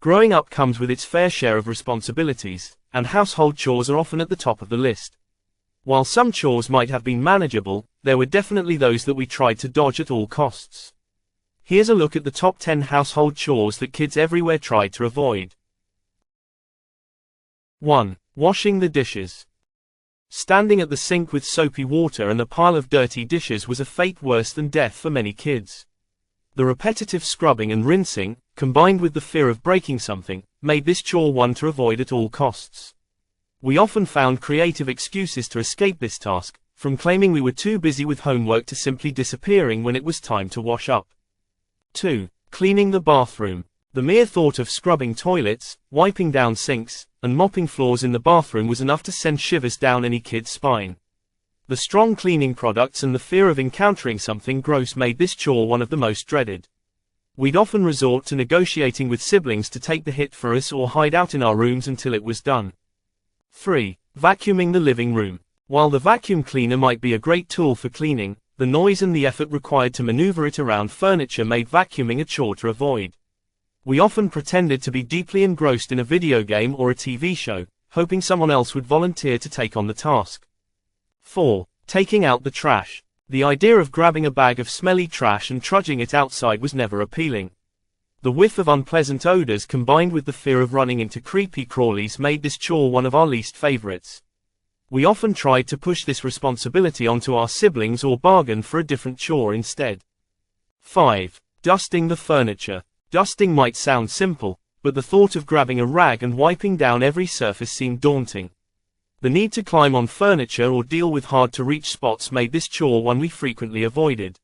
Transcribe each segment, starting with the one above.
Growing up comes with its fair share of responsibilities, and household chores are often at the top of the list. While some chores might have been manageable, there were definitely those that we tried to dodge at all costs. Here's a look at the top 10 household chores that kids everywhere tried to avoid. 1. Washing the dishes. Standing at the sink with soapy water and a pile of dirty dishes was a fate worse than death for many kids. The repetitive scrubbing and rinsing, combined with the fear of breaking something, made this chore one to avoid at all costs. We often found creative excuses to escape this task, from claiming we were too busy with homework to simply disappearing when it was time to wash up. 2. Cleaning the bathroom. The mere thought of scrubbing toilets, wiping down sinks, and mopping floors in the bathroom was enough to send shivers down any kid's spine. The strong cleaning products and the fear of encountering something gross made this chore one of the most dreaded. We'd often resort to negotiating with siblings to take the hit for us or hide out in our rooms until it was done. 3. Vacuuming the living room. While the vacuum cleaner might be a great tool for cleaning, the noise and the effort required to maneuver it around furniture made vacuuming a chore to avoid. We often pretended to be deeply engrossed in a video game or a TV show, hoping someone else would volunteer to take on the task. 4. Taking out the trash. The idea of grabbing a bag of smelly trash and trudging it outside was never appealing. The whiff of unpleasant odors combined with the fear of running into creepy crawlies made this chore one of our least favorites. We often tried to push this responsibility onto our siblings or bargain for a different chore instead. 5. Dusting the furniture. Dusting might sound simple, but the thought of grabbing a rag and wiping down every surface seemed daunting. The need to climb on furniture or deal with hard-to-reach spots made this chore one we frequently avoided.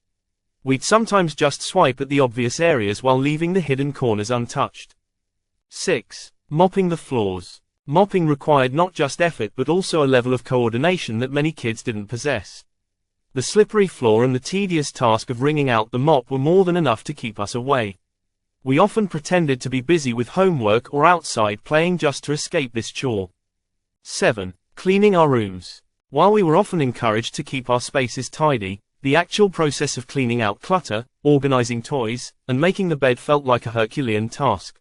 We'd sometimes just swipe at the obvious areas while leaving the hidden corners untouched. 6. Mopping the floors. Mopping required not just effort but also a level of coordination that many kids didn't possess. The slippery floor and the tedious task of wringing out the mop were more than enough to keep us away. We often pretended to be busy with homework or outside playing just to escape this chore. 7. Cleaning our rooms. While we were often encouraged to keep our spaces tidy, the actual process of cleaning out clutter, organizing toys, and making the bed felt like a Herculean task.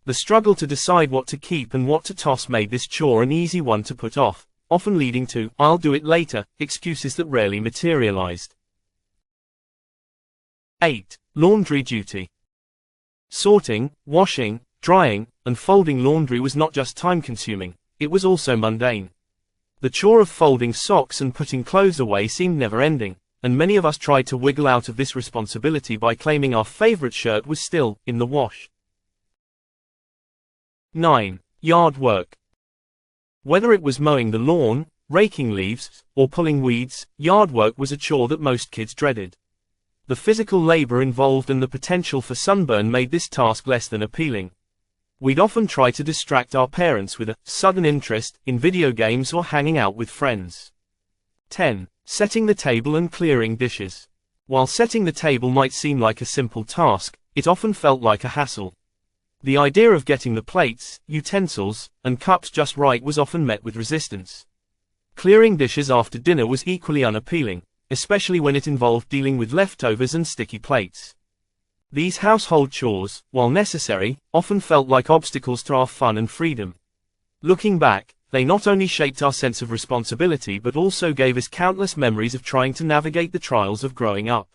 The struggle to decide what to keep and what to toss made this chore an easy one to put off, often leading to "I'll do it later" excuses that rarely materialized. 8. Laundry duty. Sorting, washing, drying, and folding laundry was not just time-consuming, it was also mundane. The chore of folding socks and putting clothes away seemed never-ending, and many of us tried to wiggle out of this responsibility by claiming our favorite shirt was still in the wash. 9. Yard work. Whether it was mowing the lawn, raking leaves, or pulling weeds, yard work was a chore that most kids dreaded. The physical labor involved and the potential for sunburn made this task less than appealing. We'd often try to distract our parents with a sudden interest in video games or hanging out with friends. 10. Setting the table and clearing dishes. While setting the table might seem like a simple task, it often felt like a hassle. The idea of getting the plates, utensils, and cups just right was often met with resistance. Clearing dishes after dinner was equally unappealing, especially when it involved dealing with leftovers and sticky plates. These household chores, while necessary, often felt like obstacles to our fun and freedom. Looking back, they not only shaped our sense of responsibility but also gave us countless memories of trying to navigate the trials of growing up.